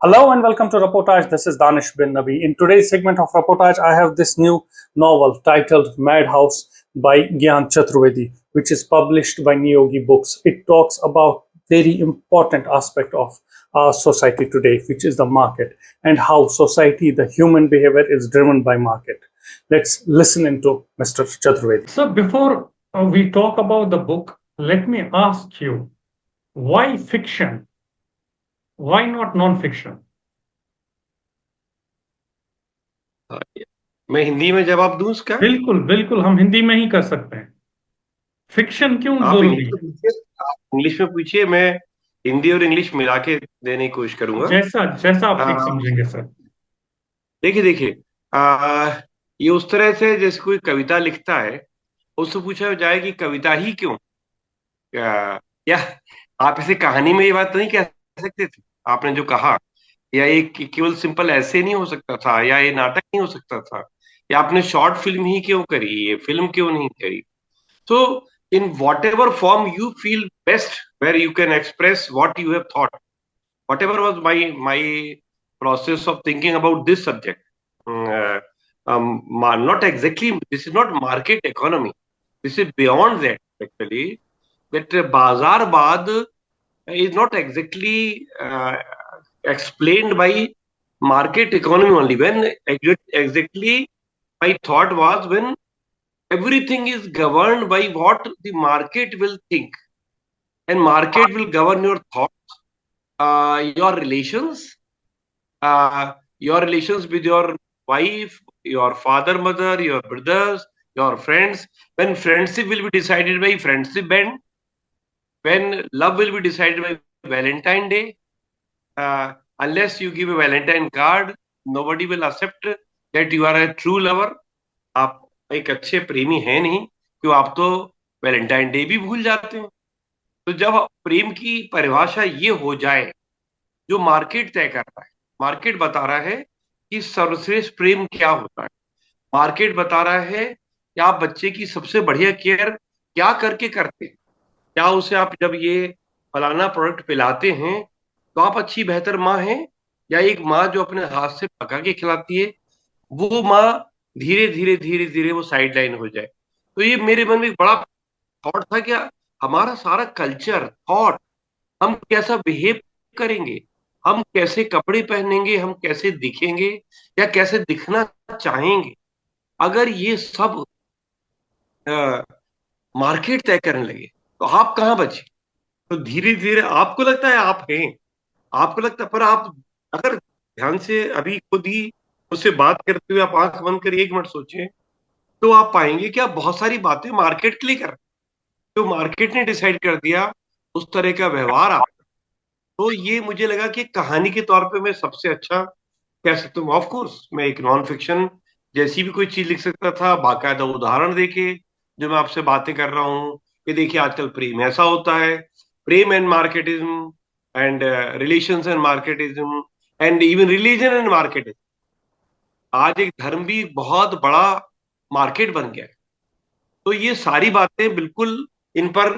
Hello and welcome to Reportage. This is Danish bin Nabi. In today's segment of Reportage, I have this new novel titled Madhouse by Gyan Chaturvedi, which is published by Niyogi Books. It talks about very important aspect of our society today, which is the market, and how society, the human behavior is driven by market. Let's listen into Mr. Chaturvedi. So before we talk about the book, let me ask you, why fiction? Why not non-fiction? मैं हिंदी में जवाब दूं इसका? बिल्कुल बिल्कुल, हम हिंदी में ही कर सकते हैं। फिक्शन क्यों आप जरूरी है? इंग्लिश में पूछिए, मैं हिंदी और इंग्लिश मिला के देने की कोशिश करूंगा, जैसा जैसा आप ठीक समझेंगे सर। देखिए ये उस तरह से जैसे कोई कविता लिखता है, उससे पूछा जाए कि कविता ही क्यों, या आप इसे कहानी में ये बात नहीं कह सकते थे आपने जो कहा, या एक केवल सिंपल ऐसे नहीं हो सकता था, या ये नाटक नहीं हो सकता था, या आपने शॉर्ट फिल्म ही क्यों करी, ये फिल्म क्यों नहीं करी? So, in whatever form you feel best, where you can express what you have thought, whatever was my process of thinking about this subject. Not exactly. This is not market economy. This is beyond that. Actually, that Bazarbad is not exactly explained by market economy only. When exactly my thought was when everything is governed by what the market will think, and market will govern your thoughts, your relations with your wife, your father, mother, your brothers, your friends. When friendship will be decided by friendship band, when love will be decided by Valentine Day, unless you give a Valentine card, nobody will accept that you are a true lover. आप एक अच्छे प्रेमी है नहीं, क्यों आप तो Valentine day भी भूल जाते हैं। तो जब प्रेम की परिभाषा ये हो जाए जो मार्केट तय कर रहा है, मार्केट बता रहा है कि सर्वश्रेष्ठ प्रेम क्या होता है, मार्केट बता रहा है कि आप बच्चे की सबसे बढ़िया केयर क्या करके करते हैं, क्या उसे आप जब ये फलाना प्रोडक्ट पिलाते हैं तो आप अच्छी बेहतर माँ हैं, या एक माँ जो अपने हाथ से पका के खिलाती है, वो माँ धीरे धीरे धीरे धीरे वो साइड लाइन हो जाए। तो ये मेरे मन में एक बड़ा थॉट था कि हमारा सारा कल्चर, थॉट, हम कैसा बिहेव करेंगे, हम कैसे कपड़े पहनेंगे, हम कैसे दिखेंगे या कैसे दिखना चाहेंगे, अगर ये सब मार्केट तय करने लगे तो आप कहाँ बचे? तो धीरे धीरे आपको लगता है आप हैं, आपको लगता है, पर आप अगर ध्यान से अभी खुद ही उससे बात करते हुए आप आंख बंद कर 1 मिनट सोचें, तो आप पाएंगे कि आप बहुत सारी बातें मार्केट के लिए कर रहे हैं, तो मार्केट ने डिसाइड कर दिया उस तरह का व्यवहार आप। तो ये मुझे लगा कि कहानी के तौर पे मैं सबसे अच्छा कह सकता हूँ। ऑफ कोर्स मैं एक नॉन फिक्शन जैसी भी कोई चीज लिख सकता था, बाकायदा उदाहरण देके जो मैं आपसे बातें कर रहा हूँ कि देखिए आजकल प्रेम ऐसा होता है, प्रेम and marketism, and relations and marketism, and even religion and marketism. आज एक धर्म भी बहुत बड़ा मार्केट बन गया है। तो ये सारी बातें बिल्कुल, इन पर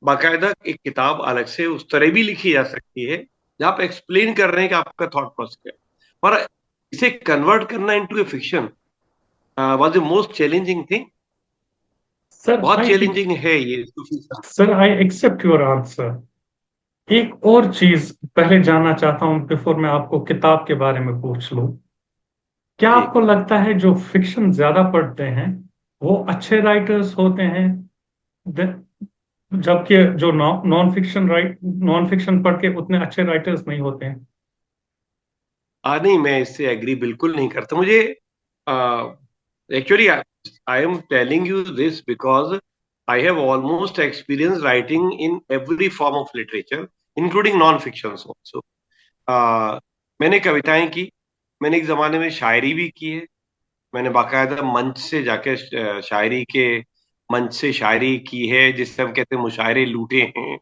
बाकायदा एक किताब अलग से उस तरह भी लिखी जा सकती है जहां आप एक्सप्लेन कर रहे हैं कि आपका थॉट प्रोसेस क्या है, पर इसे कन्वर्ट करना into a fiction was the most challenging thing. Sir बहुत चैलेंजिंग है ये। Sir I accept your answer. एक और चीज पहले जानना चाहता हूं बिफोर मैं आपको किताब के बारे में पूछ लूं, क्या आपको लगता है जो फिक्शन ज्यादा पढ़ते हैं वो अच्छे राइटर्स होते हैं, जबकि जो नॉन फिक्शन पढ़ के उतने अच्छे राइटर्स नहीं होते हैं? नहीं, मैं इससे एग्री बिल्कुल नहीं करता। मुझे actually I am telling you this because I have almost experience writing in every form of literature including non fiction also. मैंने कविताएं की, मैंने एक जमाने में शायरी भी की है, मैंने बाकायदा मंच से जाके शायरी के मंच से शायरी की है, जिससे हम कहते हैं मुशायरे लूटे हैं,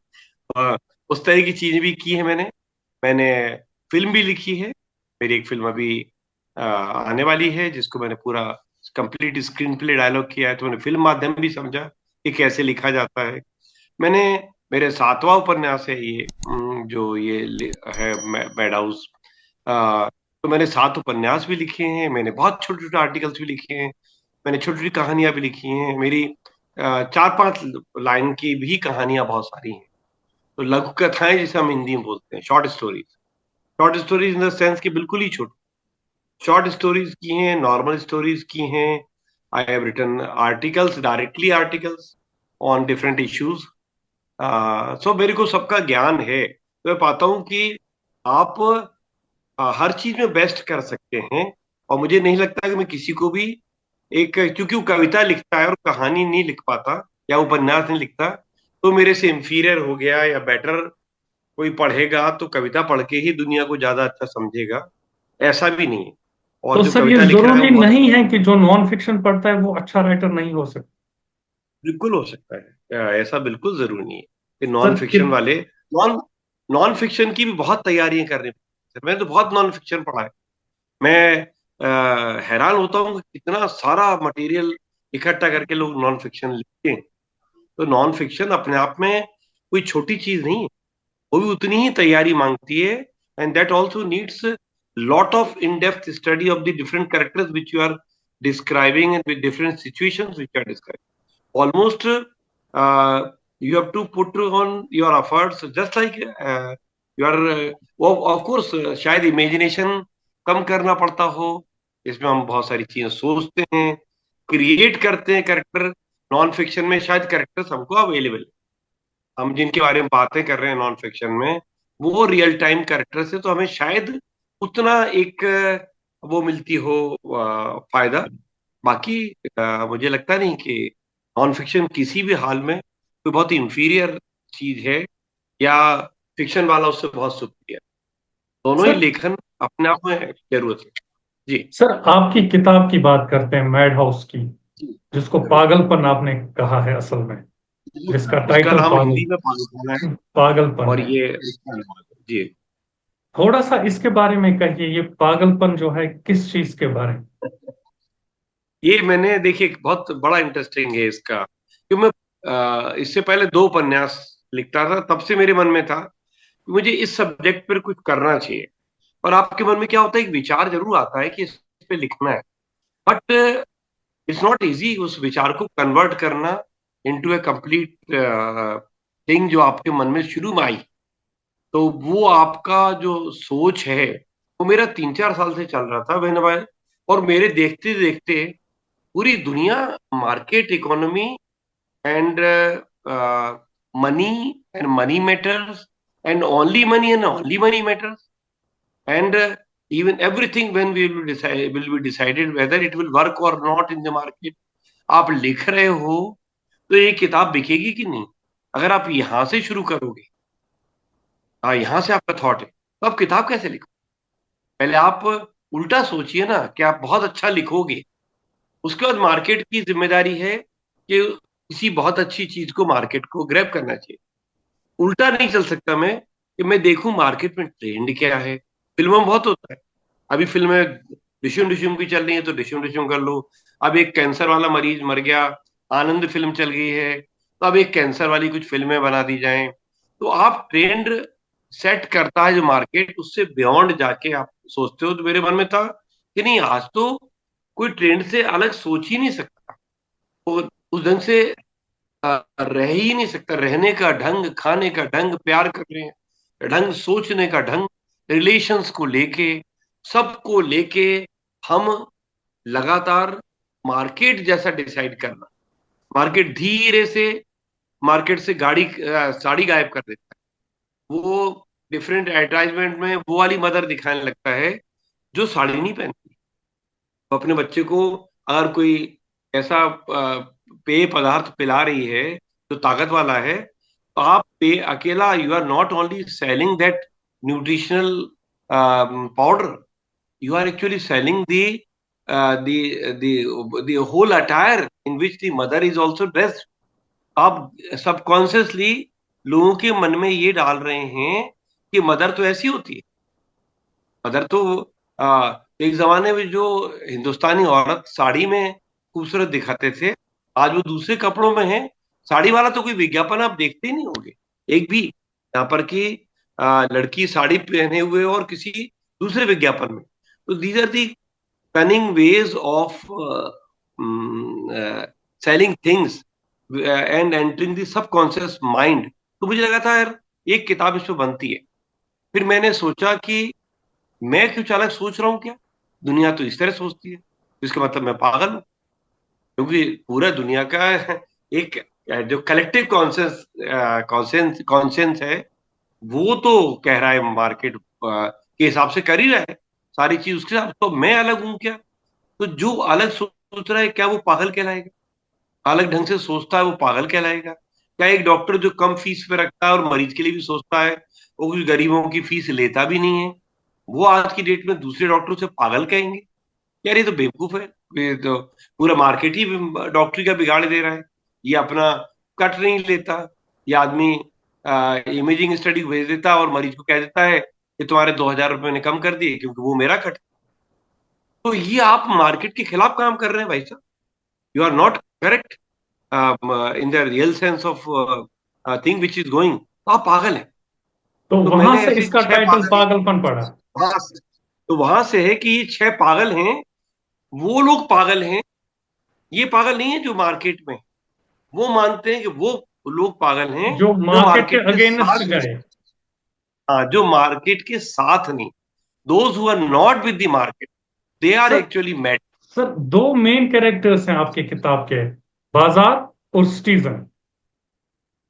उस तरह की चीजें भी की है मैंने। मैंने फिल्म भी लिखी है, मेरी एक फिल्म अभी आने वाली है जिसको मैंने पूरा कंप्लीट स्क्रीन प्ले डायलॉग किया है, तो मैंने फिल्म माध्यम भी समझा कि कैसे लिखा जाता है। मैंने, मेरे 7वां उपन्यास है ये, जो ये है मैड हाउस, तो मैंने 7 उपन्यास भी लिखे हैं, मैंने बहुत छोटे छोटे आर्टिकल्स भी लिखे हैं, मैंने छोटी छोटी कहानियां भी लिखी हैं, मेरी 4-5 लाइन की भी कहानियां बहुत सारी हैं। तो लघु कथाएं जिसे हम हिंदी में बोलते हैं, short stories in the sense कि बिल्कुल ही छोटी शॉर्ट स्टोरीज की हैं, नॉर्मल स्टोरीज की हैं। I have written articles, directly articles on different issues. So मेरे को सबका ज्ञान है, तो मैं पाता हूँ कि आप हर चीज में बेस्ट कर सकते हैं। और मुझे नहीं लगता कि मैं किसी को भी एक, क्योंकि वो कविता लिखता है और कहानी नहीं लिख पाता या उपन्यास नहीं लिखता, तो मेरे से इंफीरियर हो गया या बेटर। कोई पढ़ेगा तो कविता पढ़ के ही दुनिया को ज्यादा अच्छा समझेगा, ऐसा भी नहीं है। और तो जो सर ये कविता लिख रहा है जरूरी वो बहुत नहीं है कि जो नॉन फिक्शन पढ़ता है वो अच्छा राइटर नहीं हो सकता। बिल्कुल हो सकता है, ऐसा बिल्कुल जरूरी नहीं है कि नॉन सर फिक्शन वाले, नॉन नॉन फिक्शन की भी बहुत तैयारियां करनी पड़ती है। मैंने तो बहुत नॉन फिक्शन पढ़ा है। मैं हैरान होता हूँ कि कितना सारा मटेरियल इकट्ठा करके लोग नॉन फिक्शन लिखते हैं। तो नॉन फिक्शन अपने आप में कोई छोटी चीज नहीं है, वो भी उतनी ही तैयारी मांगती है। And that also needs lot of in depth study of the different characters which you are describing and with different situations which are describing. Almost you have to put on your efforts just like you are of course शायद imagination कम करना पड़ता हो, इसमें हम बहुत सारी चीजें सोचते हैं, क्रिएट करते हैं कैरेक्टर। नॉन फिक्शन में शायद कैरेक्टर्स हमको अवेलेबल, हम जिनके बारे में बातें कर रहे हैं नॉन फिक्शन में, वो रियल टाइम कैरेक्टर्स है, तो हमें शायद उतना एक वो मिलती हो फायदा। बाकी मुझे लगता नहीं कि नॉन फिक्शन किसी भी हाल में कोई बहुत इंफीरियर चीज है या फिक्शन वाला उससे बहुत सुपीरियर। दोनों ही सर लेखन अपने आप में जरूरत है। जी सर आपकी किताब की बात करते हैं, मैड हाउस की, जी जिसको जरूर। पागलपन आपने कहा है असल में, जिसका उसका टाइटल नाम पागल हिंदी में पागलपन है पागलपन और है। ये इसका नाम है। जी। थोड़ा सा इसके बारे में कहिए, ये पागलपन जो है किस चीज के बारे में। ये मैंने देखिए बहुत बड़ा इंटरेस्टिंग है इसका, क्योंकि मैं इससे पहले 2 उपन्यास लिखता था, तब से मेरे मन में था कि मुझे इस सब्जेक्ट पर कुछ करना चाहिए। और आपके मन में क्या होता है, एक विचार जरूर आता है कि इस पे लिखना है, बट इट्स नॉट इजी उस विचार को कन्वर्ट करना इनटू ए कंप्लीट थिंग जो आपके मन में शुरू में आई। तो वो आपका जो सोच है, वो मेरा 3-4 साल से चल रहा था मैंने भाई। और मेरे देखते देखते पूरी दुनिया, market economy and money and money matters and only money matters and even everything when we will be decided whether it will work or not in the market। आप लिख रहे हो तो ये किताब बिकेगी कि नहीं, अगर आप यहां से शुरू करोगे, हाँ यहाँ से आपका थॉट है, तो आप किताब कैसे लिखो। पहले आप उल्टा सोचिए ना कि आप बहुत अच्छा लिखोगे, उसके बाद मार्केट की जिम्मेदारी है कि किसी बहुत अच्छी चीज को मार्केट को ग्रैब करना चाहिए। उल्टा नहीं चल सकता मैं कि मैं देखूं मार्केट में ट्रेंड क्या है। फिल्मों में बहुत होता है, अभी फिल्में डिशुम डिशुम की चल रही है तो डिशुम डिशुम कर लो। अब एक कैंसर वाला मरीज मर गया, आनंद फिल्म चल गई है, तो अब एक कैंसर वाली कुछ फिल्में बना दी जाएं। तो आप ट्रेंड सेट करता है जो मार्केट, उससे बियॉन्ड जाके आप सोचते हो। तो मेरे मन में था कि नहीं, आज तो कोई ट्रेंड से अलग सोच ही नहीं सकता, वो उस ढंग से रह ही नहीं सकता। रहने का ढंग, खाने का ढंग, प्यार करने का ढंग, सोचने का ढंग, रिलेशंस को लेके, सबको लेके हम लगातार मार्केट जैसा डिसाइड करना। मार्केट धीरे से, मार्केट से साड़ी गायब कर देता है। वो डिफरेंट एडवर्टाइजमेंट में वो वाली मदर दिखाने लगता है जो साड़ी नहीं पहनती। तो अपने बच्चे को अगर कोई ऐसा पेय पदार्थ पिला रही है जो ताकत वाला है, तो आप पे अकेला, you are not only selling that nutritional powder, you are actually selling the whole attire in which the mother is also dressed। आप सबकॉन्शियसली लोगों के मन में ये डाल रहे हैं कि मदर तो ऐसी होती है। मदर तो एक जमाने में जो हिंदुस्तानी औरत साड़ी में खूबसूरत दिखाते थे, आज वो दूसरे कपड़ों में है। साड़ी वाला तो कोई विज्ञापन आप देखते ही नहीं होंगे एक भी, यहाँ पर कि लड़की साड़ी पहने हुए और किसी दूसरे विज्ञापन में। तो these are the cunning ways of selling things and entering the subconscious mind। तो मुझे लगा था यार एक किताब इस पे बनती है। फिर मैंने सोचा कि मैं कुछ अलग सोच रहा हूँ क्या, दुनिया तो इस तरह सोचती है, तो इसका मतलब मैं पागल हूँ। क्योंकि पूरा दुनिया का एक जो कलेक्टिव कॉन्शियस कॉन्शियस कॉन्शियस है, वो तो कह रहा है मार्केट के हिसाब से कर ही रहा है सारी चीज उसके साथ, तो मैं अलग हूँ क्या? तो जो अलग सोच रहा है क्या वो पागल कहलाएगा? अलग ढंग से सोचता है वो पागल कहलाएगा? क्या एक डॉक्टर जो कम फीस पे रखता है और मरीज के लिए भी सोचता है, वो कुछ गरीबों की फीस लेता भी नहीं है, वो आज की डेट में दूसरे डॉक्टरों से पागल कहेंगे? यार ये तो बेवकूफ है। ये तो पूरा मार्केट ही डॉक्टरी का बिगाड़ दे रहा है। ये अपना कट नहीं लेता। ये आदमी इमेजिंग स्टडी भेज देता और मरीज को कह देता है कि तुम्हारे 2,000 रुपये मैंने कम कर दिए क्योंकि वो मेरा कट। तो ये आप मार्केट के खिलाफ काम कर रहे हैं भाई साहब। You are not correct in the real sense of thing which is going. आप पागल हैं। तो तो वहां मैंने से ऐसे इसका छह टाइटल पागल पागलपन पड़ा। वहां से तो वहां से है कि ये छह पागल हैं। वो लोग पागल हैं, ये पागल नहीं है जो मार्केट में। वो मानते हैं कि वो लोग पागल हैं जो जो मार्केट के मार्केट के अगेंस्ट साथ नहीं। गए। हाँ, जो मार्केट के साथ नहीं। Those who are not with the market, they are sir actually mad. Sir दो मेन कैरेक्टर्स हैं आपकी किताब के, बाजार और सिटीजन।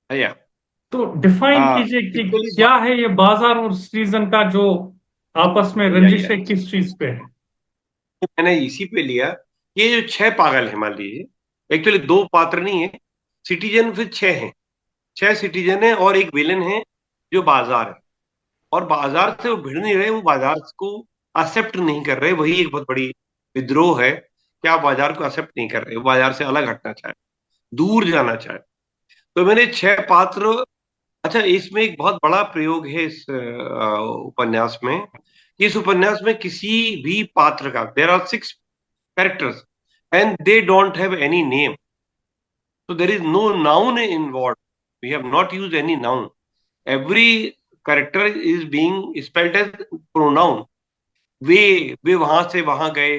भैया तो डिफाइन कीजिए कि एक्चुअली क्या है ये बाजार और सिटीजन का जो आपस में रंजिश या है, किस चीज पे है? मैंने इसी पे लिया। ये जो छह पागल है मान लीजिए, एक्चुअली दो पात्र नहीं है, सिटीजन फिर छह हैं। छह सिटीजन है और एक विलन है जो बाजार है। और बाजार से वो भिड़ नहीं रहे, वो बाजार को एक्सेप्ट नहीं कर रहे। वही एक बहुत बड़ी विद्रोह है कि आप बाजार को एक्सेप्ट नहीं कर रहे, वो बाजार से अलग हटना चाहे, दूर जाना चाहे। तो मैंने छह पात्र। अच्छा, इसमें एक बहुत बड़ा प्रयोग है इस उपन्यास में कि इस उपन्यास में किसी भी पात्र का, there are 6 characters and they don't have any name. So there is no noun involved. We have not used any noun. Every character is being spelled as pronoun. वे वहां से वहां गए,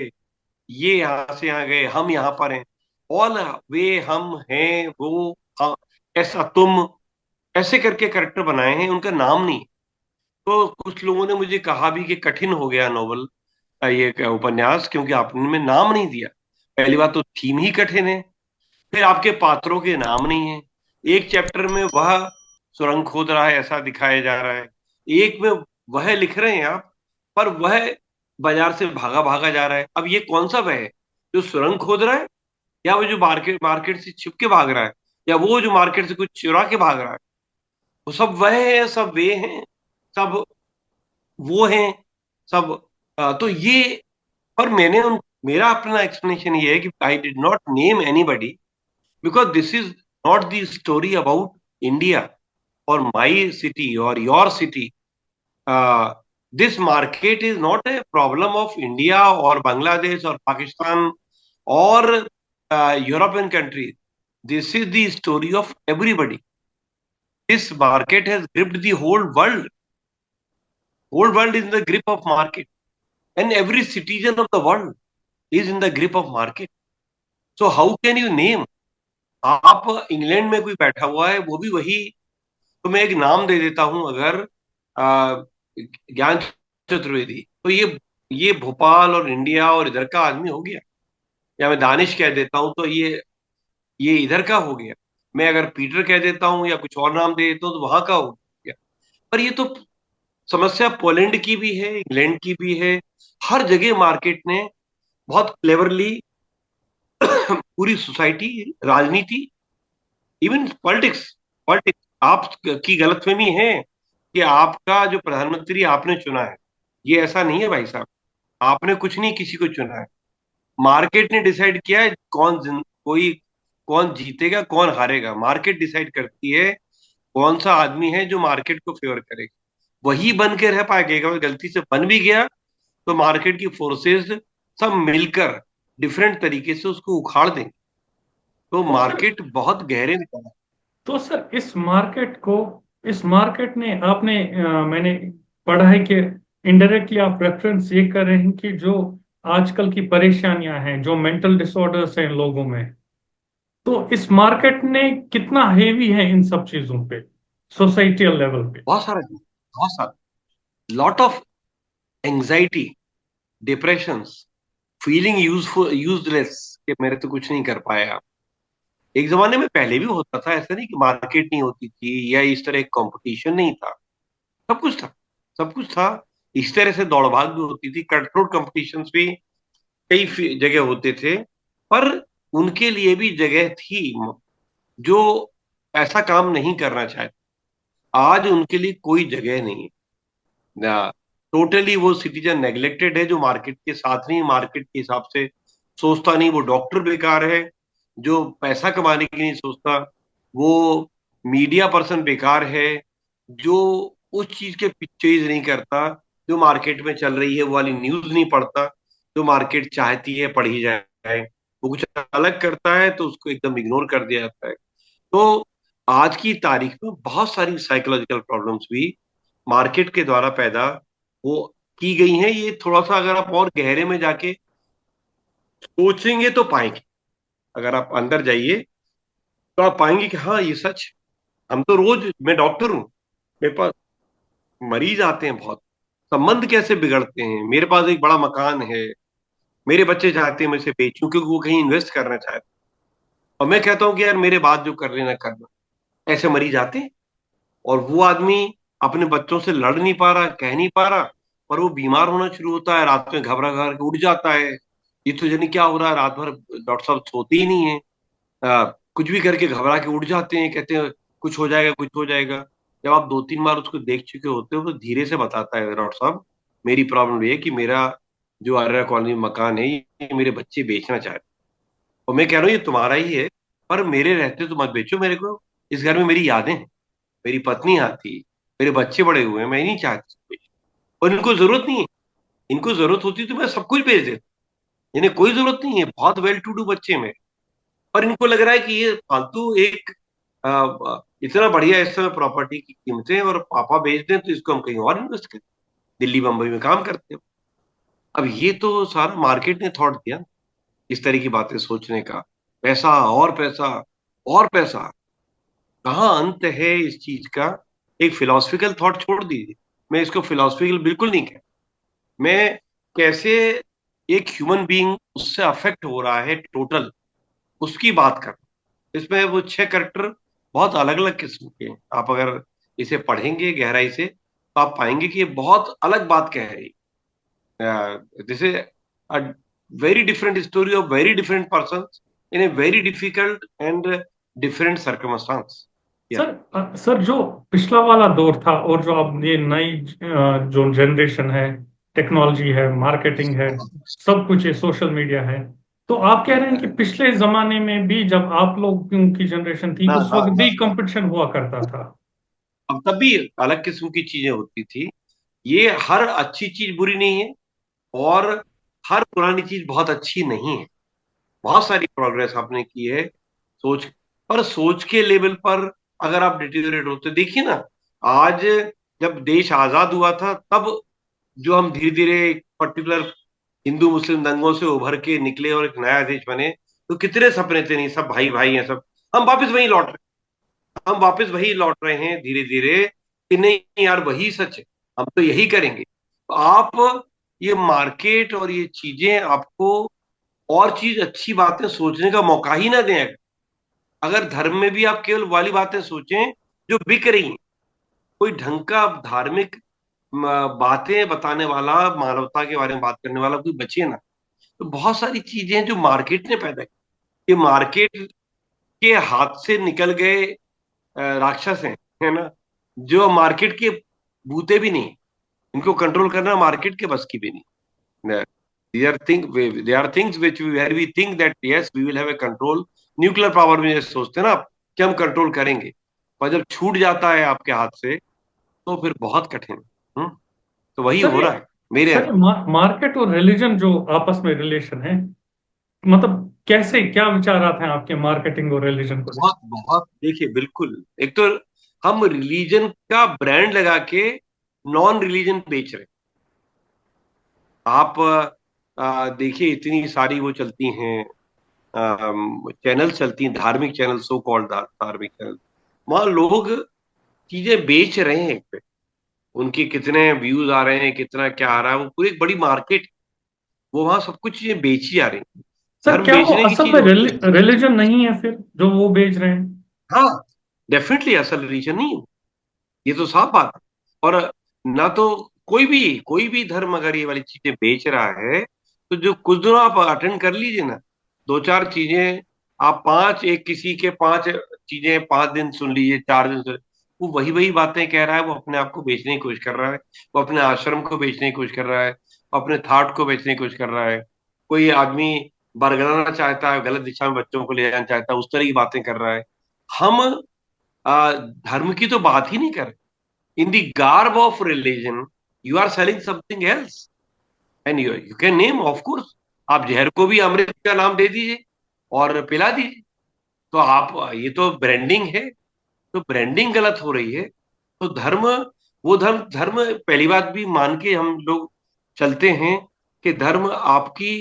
ये यहां से यहाँ गए, हम यहाँ पर हैं। ऑल वे, हम हैं, वो, हाँ, ऐसा, तुम, ऐसे करके कैरेक्टर बनाए हैं, उनका नाम नहीं। तो कुछ लोगों ने मुझे कहा भी कि कठिन हो गया नोवेल, ये उपन्यास, क्योंकि आपने में नाम नहीं दिया। पहली बात तो थीम ही कठिन है, फिर आपके पात्रों के नाम नहीं है। एक चैप्टर में वह सुरंग खोद रहा है ऐसा दिखाया जा रहा है, एक में वह लिख रहे हैं आप, पर वह बाजार से भागा भागा जा रहा है। अब ये कौन सा वह है जो सुरंग खोद रहा है, या वो जो मार्केट मार्केट से छिप के भाग रहा है, या वो जो मार्केट से कुछ चुरा के भाग रहा है? वो सब वह है, सब वे हैं, सब वो हैं, सब तो ये। पर मेरा अपना एक्सप्लेनेशन ये है कि I did not name anybody because this is not the story about India or my city or your city. This market is not a problem of India or Bangladesh or Pakistan or European countries. This is the story of everybody. This market has gripped the whole world. Whole world is in the grip of market, and every citizen of the world is in the grip of market. So how can you name? आप England में कोई बैठा हुआ है, वो भी वही। तो मैं एक नाम दे देता हूं अगर, ज्ञान चतुर्वेदी, तो ये भोपाल और इंडिया और इधर का आदमी हो गया। या मैं दानिश कह देता हूं तो ये इधर का हो गया। मैं अगर पीटर कह देता हूं या कुछ और नाम दे देता हूं तो वहां का हो गया। पर ये तो समस्या पोलैंड की भी है, इंग्लैंड की भी है। हर जगह मार्केट ने बहुत क्लेवरली पूरी सोसाइटी, राजनीति, इवन पॉलिटिक्स, पॉलिटिक्स आप की गलतफहमी है कि आपका जो प्रधानमंत्री आपने चुना है, ये ऐसा नहीं है भाई साहब। आपने कुछ नहीं किसी को चुना है, मार्केट ने डिसाइड किया है कोई कौन जीतेगा कौन हारेगा। मार्केट डिसाइड करती है कौन सा आदमी है जो मार्केट को फेवर करेगा, वही बन के रह पाएगा। अगर गलती से बन भी गया तो मार्केट की फोर्सेस सब मिलकर डिफरेंट तरीके से उसको उखाड़ देंगे। तो तो सर मार्केट बहुत गहरे में चला। तो सर इस मार्केट ने आपने मैंने पढ़ा है कि इनडायरेक्टली आप रेफरेंस ये कर रहे हैं कि जो आजकल की परेशानियां हैं, जो मेंटल डिसऑर्डर्स हैं लोगों में, तो इस मार्केट ने कितना हेवी है इन सब चीजों पे, सोसाइटियल लेवल पे। बहुत सारा, बहुत सारा, lot of anxiety, depression, feeling useful useless, कि मेरे तो कुछ नहीं कर पाया। एक जमाने में पहले भी होता था, ऐसा नहीं कि मार्केट नहीं होती थी या इस तरह कंपटीशन नहीं था, सब कुछ था, सब कुछ था। इस तरह से दौड़ भाग भी होती थी, कट थ्रोट कॉम्पिटिशन्स भी कई जगह होते थे, पर उनके लिए भी जगह थी जो ऐसा काम नहीं करना चाहते। आज उनके लिए कोई जगह नहीं है। टोटली वो सिटीजन नेग्लेक्टेड है, जो मार्केट के साथ नहीं, मार्केट के हिसाब से सोचता नहीं। वो डॉक्टर बेकार है जो पैसा कमाने की नहीं सोचता, वो मीडिया पर्सन बेकार है जो उस चीज के पिक्चर्स नहीं करता जो मार्केट में चल रही है, वो वाली न्यूज नहीं पढ़ता जो मार्केट चाहती है पढ़ी जाए। वो कुछ अलग करता है तो उसको एकदम इग्नोर कर दिया जाता है। तो आज की तारीख में बहुत सारी साइकोलॉजिकल प्रॉब्लम्स भी मार्केट के द्वारा पैदा वो की गई हैं। ये थोड़ा सा अगर आप और गहरे में जाके सोचेंगे तो पाएंगे, अगर आप अंदर जाइए तो आप पाएंगे कि हाँ ये सच है। हम तो रोज, मैं डॉक्टर हूँ, मेरे पास मरीज आते हैं बहुत, संबंध कैसे बिगड़ते हैं। मेरे पास एक बड़ा मकान है, मेरे बच्चे चाहते हैं मैं इसे बेचूं क्योंकि वो कहीं इन्वेस्ट करना चाहते हैं, और मैं कहता हूँ कि यार मेरे बात जो कर रहे ना करना। ऐसे मरीज आते हैं, और वो आदमी अपने बच्चों से लड़ नहीं पा रहा, कह नहीं पा रहा, पर वो बीमार होना शुरू होता है, रात में घबरा घबरा के उठ जाता है। ये तो जानी क्या हो रहा है, रात भर डॉक्टर साहब सोते ही नहीं है। कुछ भी करके घबरा के उठ जाते हैं, कहते हैं कुछ हो जाएगा, कुछ हो जाएगा। जब आप 2-3 बार उसको देख चुके होते हो तो धीरे से बताता है, डॉक्टर साहब मेरी प्रॉब्लम ये है कि मेरा जो आर्या कॉलोनी में मकान है ये मेरे बच्चे बेचना चाहते हैं, और मैं कह रहा हूँ ये तुम्हारा ही है, पर मेरे रहते तो मत बेचो, मेरे को इस घर में मेरी यादें हैं, मेरी पत्नी आती, मेरे बच्चे बड़े हुए हैं, मैं नहीं चाहती। और इनको जरूरत नहीं है, इनको जरूरत होती तो मैं सब कुछ बेच देता, इन्हें कोई जरूरत नहीं है, बहुत वेल टू डू बच्चे में। और इनको लग रहा है कि ये फालतू एक इतना बढ़िया इस समय प्रॉपर्टी की कीमतें और पापा बेच दें तो इसको हम कहीं और इन्वेस्ट करें, दिल्ली बंबई में काम करते हैं। अब ये तो सारा मार्केट ने थॉट दिया, इस तरह की बातें सोचने का। पैसा और पैसा और पैसा, कहाँ अंत है इस चीज का। एक फिलोसफिकल थॉट छोड़ दीजिए, मैं इसको फिलोसफिकल बिल्कुल नहीं कह, मैं कैसे एक ह्यूमन बीइंग उससे अफेक्ट हो रहा है टोटल, उसकी बात कर। इसमें वो 6 कैरेक्टर बहुत अलग अलग किस्म के हैं। आप अगर इसे पढ़ेंगे गहराई से तो आप पाएंगे कि ये बहुत अलग बात कह रही है। This is a very different story of very different person in a very difficult and different circumstance. या सर जो पिछला वाला दौर था और जो अब ये नई जो जनरेशन है, टेक्नोलॉजी है, मार्केटिंग है, सब कुछ है, सोशल मीडिया है, तो आप कह रहे हैं कि पिछले जमाने में भी जब आप लोग की जनरेशन थी हाँ उस हाँ वक्त हाँ, भी कंपटीशन हुआ करता था। अब तब भी अलग किस्म की चीजें होती थी। ये हर अच्छी चीज बुरी नहीं है, और हर पुरानी चीज बहुत अच्छी नहीं है। बहुत सारी प्रोग्रेस आपने की है सोच, पर सोच के लेवल पर अगर आप डिटेरियोरेट होते देखिए ना। आज जब देश आजाद हुआ था तब जो हम धीरे धीरे पर्टिकुलर हिंदू मुस्लिम दंगों से उभर के निकले और एक नया देश बने, तो कितने सपने थे, नहीं सब भाई भाई हैं सब, हम वापस वही लौट रहे हम वापस वही लौट रहे हैं धीरे धीरे, कि नहीं यार वही सच है, हम तो यही करेंगे। तो आप ये मार्केट और ये चीजें आपको और चीज अच्छी बातें सोचने का मौका ही ना दें। अगर धर्म में भी आप केवल वाली बातें सोचें जो बिक रही हैं, कोई ढंग का धार्मिक बातें बताने वाला, मानवता के बारे में बात करने वाला कोई बचे ना। तो बहुत सारी चीजें हैं जो मार्केट ने पैदा की, ये मार्केट के हाथ से निकल गए राक्षस हैं, है ना, जो मार्केट के भूते भी नहीं, इनको कंट्रोल करना मार्केट के बस की भी नहीं। They are things which where we think that yes we will have a control, nuclear power में जैसे सोचते हैं ना आप कि हम कंट्रोल करेंगे, पर जब छूट जाता है आपके हाथ से तो फिर बहुत कठिन। तो वही सर हो ये रहा है मेरे सर ये यहाँ। मार्केट और रिलीजन जो आपस में रिलेशन है, मतलब कैसे, क्या विचार आते हैं आपके मार्केटिंग और रिलीजन को लेकर। बहुत बहुत देखिए, बिल्कुल, एक तो हम रिलीजन का ब्रांड लगा के नॉन रिलीजन बेच रहे हैं। आप देखिए, इतनी सारी वो चलती हैं, चैनल चलती हैं, धार्मिक चैनल, सो कॉल्ड धार्मिक चैनल। वहां लोग चीजें बेच रहे हैं एक पे, उनके कितने व्यूज आ रहे हैं, कितना क्या आ रहा है, वो पूरी एक बड़ी मार्केट, वो वहां सब कुछ चीजें बेची जा रही हैं। सर, धर्म क्या वो बेचने की असल चीज में होती है। रिलीजन नहीं है फिर जो वो बेच रहे हैं? हाँ, डेफिनेटली असल रीजन नहीं है, ये तो साफ बात है। और ना तो कोई भी धर्म अगर ये वाली चीजें बेच रहा है, तो जो कुछ दिनों आप अटेंड कर लीजिए ना, दो चार चीजें, आप पांच, एक किसी के पांच चीजें 5 दिन सुन लीजिए, 4 दिन सुन, वो वही वही बातें कह रहा है, वो अपने आप को बेचने की कोशिश कर रहा है, वो अपने आश्रम को बेचने की कोशिश कर रहा है, वो अपने थॉट को बेचने की कोशिश कर रहा है। कोई आदमी बरगलाना चाहता है, गलत दिशा में बच्चों को ले जाना चाहता है, उस तरह की बातें कर रहा है। हम धर्म की तो बात ही नहीं कर रहे। In the garb of religion, you are selling something else, and you can name, of course. आप जहर को भी अमृत का नाम दे दीजिए और पिला दीजिए, तो आप, ये तो ब्रांडिंग है, तो ब्रांडिंग गलत हो रही है। तो धर्म, वो धर्म धर्म पहली बात भी मान के हम लोग चलते हैं कि धर्म आपकी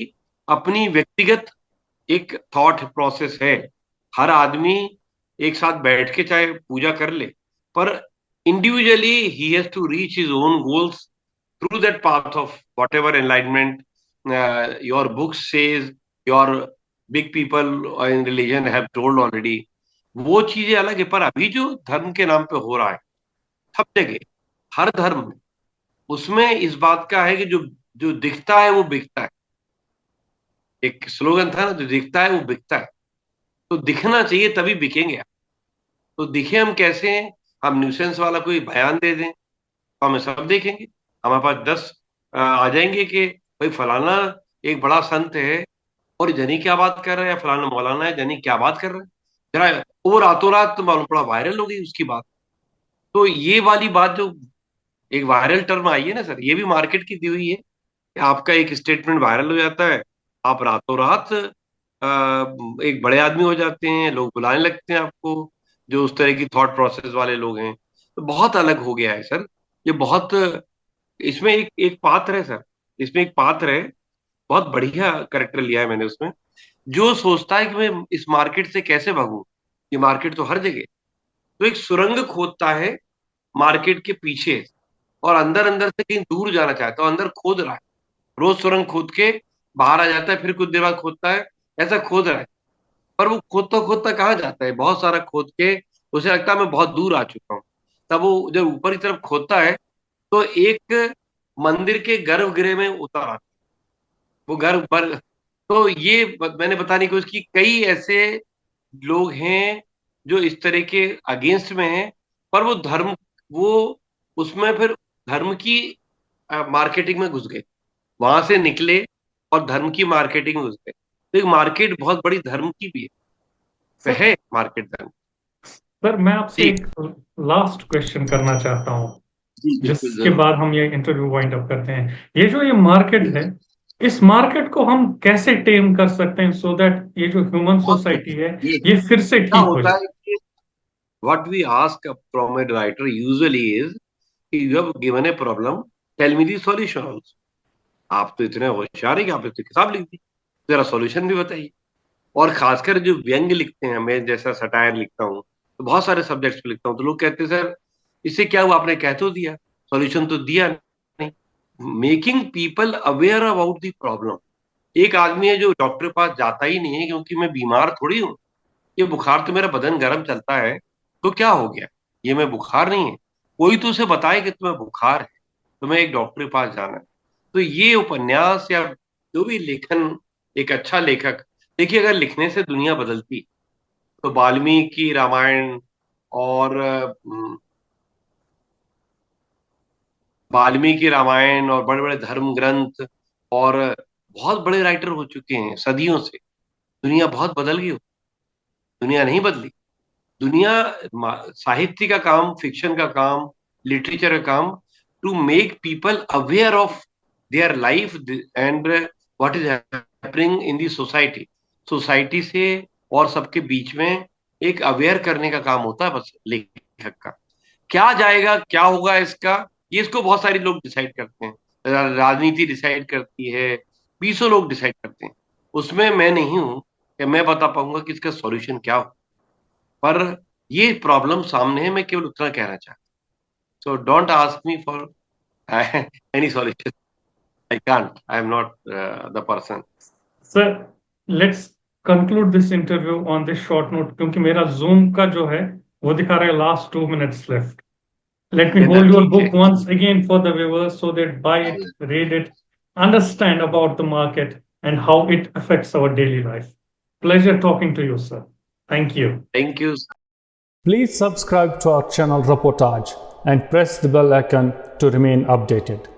अपनी व्यक्तिगत एक थॉट प्रोसेस है। हर आदमी एक साथ बैठ के चाहे पूजा कर ले, पर individually he has to reach his own goals through that path of whatever enlightenment your book says, your big people in religion have told already. वो चीजें अलग है, पर अभी जो धर्म के नाम पे हो रहा है सब जगह, हर धर्म में, उसमें इस बात का है कि जो जो दिखता है वो बिकता है। एक स्लोगन था ना, जो दिखता है वो बिकता है। तो दिखना चाहिए तभी बिकेंगे आप। तो दिखे हम कैसे हैं? हम न्यूसेंस वाला कोई बयान दे दें तो हमें सब देखेंगे, हमारे पास 10 आ जाएंगे कि भाई फलाना एक बड़ा संत है, और जनी क्या बात कर रहा है, या फलाना मौलाना है, जनी क्या बात कर रहा है, जरा वो रातों रात तो मालूम पड़ा वायरल हो गई उसकी बात। तो ये वाली बात जो एक वायरल टर्म आई है ना सर, ये भी मार्केट की दी हुई है कि आपका एक स्टेटमेंट वायरल हो जाता है, आप रातों रात एक बड़े आदमी हो जाते हैं, लोग बुलाने लगते हैं आपको, जो उस तरह की थॉट प्रोसेस वाले लोग हैं। तो बहुत अलग हो गया है सर, ये बहुत, इसमें एक एक पात्र है सर, इसमें एक पात्र है, बहुत बढ़िया करेक्टर लिया है मैंने उसमें, जो सोचता है कि मैं इस मार्केट से कैसे भागूं, ये मार्केट तो हर जगह, तो एक सुरंग खोदता है मार्केट के पीछे, और अंदर अंदर से कहीं दूर जाना चाहता है, अंदर खोद रहा है, रोज सुरंग खोद के बाहर आ जाता है, फिर कुछ देर बाद खोदता है, ऐसा खोद रहा है। पर वो खोदता खोदता कहाँ जाता है, बहुत सारा खोद के उसे लगता है मैं बहुत दूर आ चुका हूँ। तब वो जब ऊपर की तरफ खोदता है, तो एक मंदिर के गर्भगृह में उतर आता है, वो गर्भ पर। तो ये मैंने बताने की कोशिश की, कई ऐसे लोग हैं जो इस तरह के अगेंस्ट में हैं, पर वो धर्म, वो उसमें फिर धर्म की मार्केटिंग में घुस गए, वहां से निकले और धर्म की मार्केटिंग में घुस गए। तो एक मार्केट बहुत बड़ी धर्म की भी सर है मार्केट धर्म। सर मैं आपसे जी एक लास्ट क्वेश्चन करना चाहता हूँ, जी, बिल्कुल जिसके जरूर। बाद हम ये इंटरव्यू वाइंड अप करते हैं। ये जो ये मार्केट है, इस मार्केट को हम कैसे टेम कर सकते हैं सो दैट ये जो ह्यूमन बहुत सोसाइटी है ये ये फिर से क्या ठीक हो होता जाए? है कि what we ask from a writer usually is कि you have given a problem, tell me the solution also। आप तो इतने होशियार हैं कि आपने तो किताब लिख दी, जरा सॉल्यूशन भी बताइए। और खासकर जो व्यंग लिखते हैं, मैं जैसा सटायर लिखता हूँ, तो बहुत सारे सब्जेक्ट्स पे लिखता हूँ, तो लोग कहते हैं सर इससे क्या हुआ, आपने कह तो दिया, सॉल्यूशन तो दिया नहीं। Making people aware about the problem. एक आदमी है जो डॉक्टर के पास जाता ही नहीं है, क्योंकि मैं बीमार थोड़ी हूँ, ये बुखार तो मेरा बदन गर्म चलता है, तो क्या हो गया, ये मैं बुखार नहीं है, कोई तो उसे बताए कि तुम्हें बुखार है, तुम्हें एक डॉक्टर के पास जाना है। तो ये उपन्यास या जो भी लेखन, एक अच्छा लेखक, देखिए अगर लिखने से दुनिया बदलती, तो वाल्मीकि रामायण और वाल्मीकि रामायण और बड़े बड़े धर्म ग्रंथ, और बहुत बड़े राइटर हो चुके हैं सदियों से, दुनिया बहुत बदल गई, दुनिया नहीं बदली। दुनिया, साहित्य का काम, फिक्शन का काम, लिटरेचर का काम, to make people aware of their life and what is happening in the society. Society से और सबके बीच में एक अवेयर करने का काम होता है बस लेखक का। क्या जाएगा, क्या होगा इसका, ये इसको बहुत सारे लोग डिसाइड करते हैं। राजनीति डिसाइड करती है, 20 लोग डिसाइड करते हैं। उसमें मैं नहीं हूं कि मैं बता पाऊंगा कि इसका सॉल्यूशन क्या हो, पर ये प्रॉब्लम सामने है, मैं केवल उतना कहना चाहता हूं। So don't ask me for any solution, I can't, I am not the person. Sir, let's conclude this interview on this short note, क्योंकि मेरा जूम का जो है वो दिखा रहा है last 2 minutes left. Let me hold your ठीक है, book once again for the viewers so that buy it, read it, understand about the market and how it affects our daily life. Pleasure talking to you, sir. Thank you. Thank you. Please subscribe to our channel Reportage and press the bell icon to remain updated.